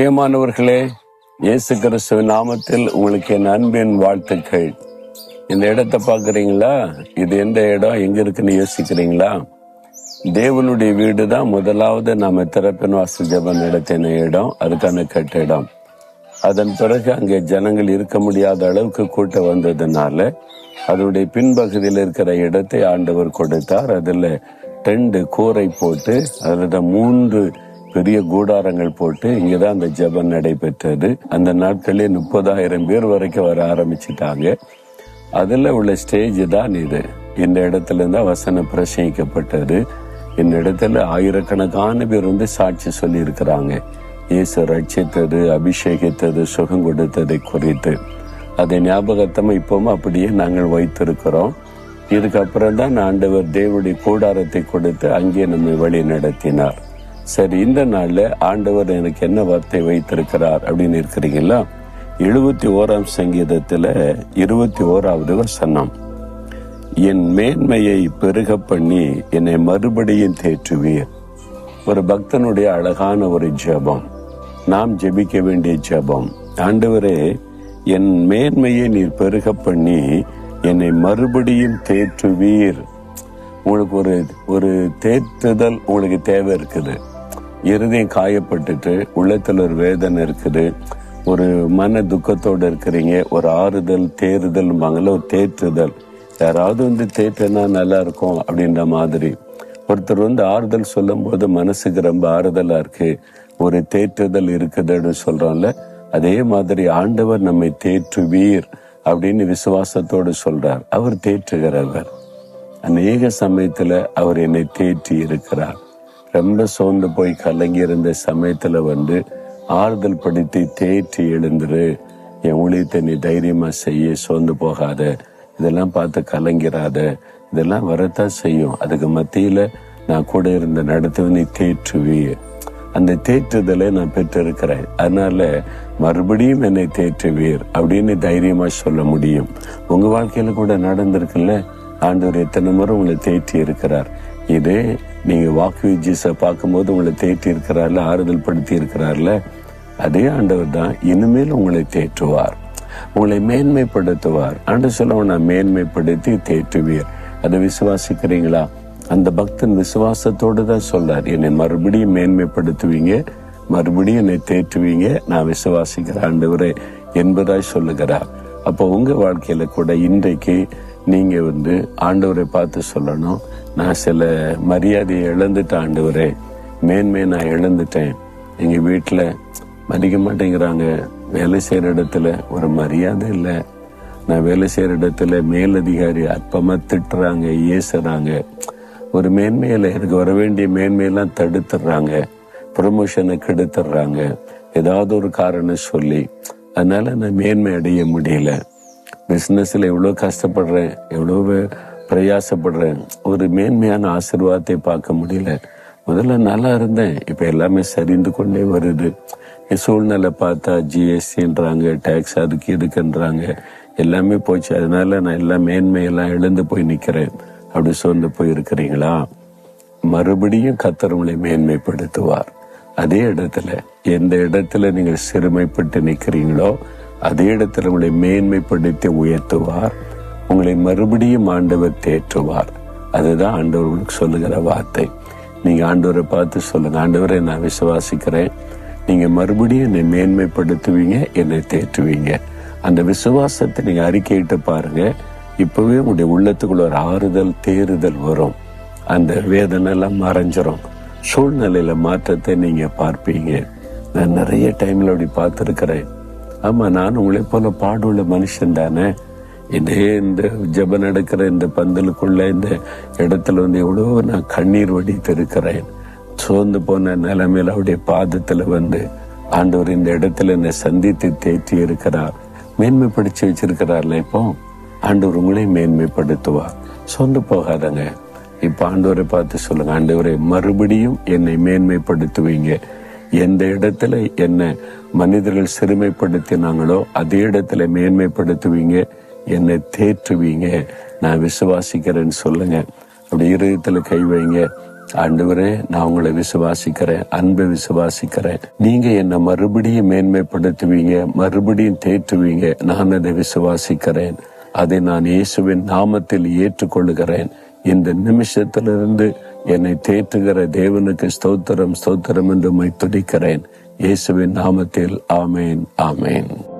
பிரியமானவர்களே, இயேசு கிறிஸ்துவின் நாமத்தில் உங்களுக்கு என் அன்பின் வாழ்த்துக்கள். இந்த இடத்தை பார்க்குறீங்களா? இது எந்த இடம், எங்க இருக்குன்னு யோசிக்கிறீங்களா? தேவனுடைய வீடு தான் முதலாவது நாம திறப்பின் வாசல் ஜெபம் நடத்தின இடம், அதுக்கான கட்டிடம். அதன் பிறகு அங்கே ஜனங்கள் இருக்க முடியாத அளவுக்கு கூட்டம் வந்ததுனால அதனுடைய பின்பகுதியில் இருக்கிற இடத்தை ஆண்டவர் கொடுத்தார். அதுல 2 கூரை போட்டு அதுல 3 பெரிய கூடாரங்கள் போட்டு இங்கதான் அந்த ஜெபம் நடைபெற்றது. அந்த நாட்களே 30,000 பேர் வரைக்கும் வர ஆரம்பிச்சுட்டாங்க. அதுல உள்ள ஸ்டேஜ் தான் இது. இந்த இடத்துல இருந்தா வசனம் பிரசங்கிக்கப்பட்டது. இந்த இடத்துல ஆயிரக்கணக்கான பேர் சாட்சி சொல்லி இருக்கிறாங்க. இயேசு ரட்சித்தது, அபிஷேகித்தது, சுகம் கொடுத்ததை குறித்து. அதை ஞாபகத்தமா இப்பவும் அப்படியே நாங்கள் வைத்திருக்கிறோம். இதுக்கப்புறம் தான் ஆண்டவர் தேவனுடைய கூடாரத்தை கொடுத்து அங்கே நம்மை வழி நடத்தினார். சரி, இந்த நாள்ல ஆண்டவர் எனக்கு என்ன வார்த்தை வைத்திருக்கிறார் அப்படின்னு இருக்கிறீங்களா? 71ஆம் சங்கீதத்துல 21வது வசனம், என் மேன்மையை பெருக பண்ணி என்னை மறுபடியும் தேற்றுவீர். ஒரு பக்தனுடைய அழகான ஒரு ஜெபம், நாம் ஜெபிக்க வேண்டிய ஜெபம். ஆண்டவரே, என் மேன்மையை நீர் பெருக பண்ணி என்னை மறுபடியும் தேற்றுவீர். உங்களுக்கு ஒரு தேற்றுதல் உங்களுக்கு தேவை இருக்குது. இருதயம் காயப்பட்டுட்டு உள்ளத்துல ஒரு வேதனை இருக்குது, ஒரு மன துக்கத்தோடு இருக்கிறீங்க. ஒரு ஆறுதல், தேறுதல், ஒரு தேற்றுதல். யாராவது தேற்றுனா நல்லா இருக்கும் அப்படின்ற மாதிரி ஒருத்தர் ஆறுதல் சொல்லும் போது மனசுக்கு ரொம்ப ஆறுதலா இருக்கு. ஒரு தேற்றுதல் இருக்குதுன்னு சொல்றோம்ல, அதே மாதிரி ஆண்டவர் நம்மை தேற்றுவீர் அப்படின்னு விசுவாசத்தோடு சொல்றார். அவர் தேற்றுகிறவர். அநேக சமயத்துல அவர் என்னை தேற்றி இருக்கிறார். ரொம்ப சோர்ந்து போய் கலங்கி இருந்த சமயத்துல ஆறுதல் படுத்தி தேற்றி எழுந்துரு, என் ஊழியத்தை நீ தைரியமா செய்ய, சோர்ந்து போகாத, இதெல்லாம் பார்த்து கலங்கிறாத, இதெல்லாம் வரத்தான் செய்யும். அதுக்கு மத்தியில நான் கூட இருந்த நடத்த நீ தேற்றுவீர். அந்த தேற்றுதலை நான் பெற்றிருக்கிறேன். அதனால மறுபடியும் என்னை தேற்றுவீர் அப்படின்னு தைரியமா சொல்ல முடியும். உங்க வாழ்க்கையில கூட நடந்திருக்குல்ல, ஆண்டவர் எத்தனை முறை உங்களை தேற்றி இருக்கிறார். இதே நீங்க வாக்கு ஜீசஸை பார்க்கும்போது உங்களை தேற்றி இருக்கிறார்ல, ஆறுதல் படுத்தி இருக்கிறார்ல, அதே ஆண்டவர் தான் இனிமேல் உங்களை தேற்றுவார், உங்களை மேன்மைப்படுத்துவார். ஆண்டவர் சொல்ல, நான் மேன்மைப்படுத்தி தேற்றுவீர். அதை விசுவாசிக்கிறீங்களா? அந்த பக்தன் விசுவாசத்தோடு தான் சொல்றார், என்னை மறுபடியும் மேன்மைப்படுத்துவீங்க, மறுபடியும் என்னை தேற்றுவீங்க, நான் விசுவாசிக்கிற ஆண்டவரே என்பதாய் சொல்லுகிறார். அப்போ உங்க வாழ்க்கையில கூட இன்றைக்கு நீங்க ஆண்டவரை பார்த்து சொல்லணும், நான் சில மரியாதையை இழந்துட்டேன் ஆண்டவரே, மேன்மையை நான் இழந்துட்டேன். எங்க வீட்டுல மதிக்க மாட்டேங்கிறாங்க, வேலை செய்யற இடத்துல ஒரு மரியாதை இல்லை, நான் வேலை செய்யற இடத்துல மேலதிகாரி அற்பமா திட்டுறாங்க, ஏசுறாங்க, ஒரு மேன்மையில எனக்கு வர வேண்டிய மேன்மையெல்லாம் தடுத்துடுறாங்க, ப்ரமோஷனை கெடுத்துடுறாங்க, ஏதாவது ஒரு காரணம் சொல்லி. அதனால நான் மேன்மை அடைய முடியல. பிசினஸ்ல எவ்வளவு கஷ்டப்படுறேன், எவ்வளவு பிரயாசப்படுறேன், ஒரு மேன்மையான ஆசீர்வாதத்தை பார்க்க முடியல. முதல்ல நல்லா இருந்தேன், இப்ப எல்லாமே சரிந்து கொண்டே வருது. சூழ்நிலை பார்த்தா ஜிஎஸ்டின்றாங்க, டேக்ஸ் அதுக்கு இதுக்குன்றாங்க, எல்லாமே போச்சு. அதனால நான் எல்லாம் மேன்மையெல்லாம் இழந்து போய் நிக்கிறேன். அப்படி சோர்ந்து போய் இருக்கிறீங்களா? மறுபடியும் கர்த்தர் உங்களை மேன்மைப்படுத்துவார். அதே இடத்துல, எந்த இடத்துல நீங்கள் சிறுமைப்பட்டு நிக்கிறீங்களோ அதே இடத்துல உங்களை மேன்மைப்படுத்தி உயர்த்துவார். உங்களை மறுபடியும் ஆண்டவர் தேற்றுவார். அதுதான் ஆண்டவர் உங்களுக்கு சொல்லுகிற வார்த்தை. நீங்க ஆண்டவரை பார்த்து சொல்லுங்க, ஆண்டவரை நான் விசுவாசிக்கிறேன், நீங்க மறுபடியும் என்னை மேன்மைப்படுத்துவீங்க, என்னை தேற்றுவீங்க. அந்த விசுவாசத்தை நீங்க அறிக்கையிட்டு பாருங்க. இப்பவே உங்களுடைய உள்ளத்துக்குள்ள ஒரு ஆறுதல், தேறுதல் வரும். அந்த வேதனை எல்லாம் மறைஞ்சிரும். சூழ்நிலையில மாற்றத்தை நீங்க பார்ப்பீங்க. நான் நிறைய டைம்ல அப்படி பார்த்திருக்கிறேன். ஆமா, நான் உங்களை போல பாடுள்ள மனுஷன் தானே. இந்த ஜெப நடக்கிற இந்த பந்தலுக்குள்ள இந்த இடத்துல எவ்வளவோ நான் கண்ணீர் வடித்து இருக்கிறேன். சோர்ந்து போன நிலைமையில அவருடைய பாதத்துல ஆண்டவர் இந்த இடத்துல என்னை சந்தித்து தேற்றி இருக்கிறார், மேன்மைப்படுத்தி வச்சிருக்கிறார்ல. இப்போ ஆண்டவர் உங்களை மேன்மைப்படுத்துவார். சோர்ந்து போகாதங்க. இப்ப ஆண்டவரை பார்த்து சொல்லுங்க, ஆண்டவரை மறுபடியும் என்னை மேன்மைப்படுத்துவீங்க. எந்த இடத்துல என்ன மனிதர்கள் சிறுமைப்படுத்தினாங்களோ அதே இடத்துல மேன்மைப்படுத்துவீங்க, என்னை தேற்றுவீங்க, நான் விசுவாசிக்கிறேன்னு சொல்லுங்க. அப்படி இருதயத்துல கை வைங்க. ஆண்டவரே, நான் உங்களை விசுவாசிக்கிறேன், அன்பை விசுவாசிக்கிறேன். நீங்க என்னை மறுபடியும் மேன்மைப்படுத்துவீங்க, மறுபடியும் தேற்றுவீங்க. நான் அதை விசுவாசிக்கிறேன். அதை நான் இயேசுவின் நாமத்தில் ஏற்றுக்கொள்கிறேன். இந்த நிமிஷத்திலிருந்து என்னை தேற்றுகிற தேவனுக்கு ஸ்தோத்திரம், ஸ்தோத்திரம் என்று துதிக்கிறேன். இயேசுவின் நாமத்தில் ஆமேன், ஆமேன்.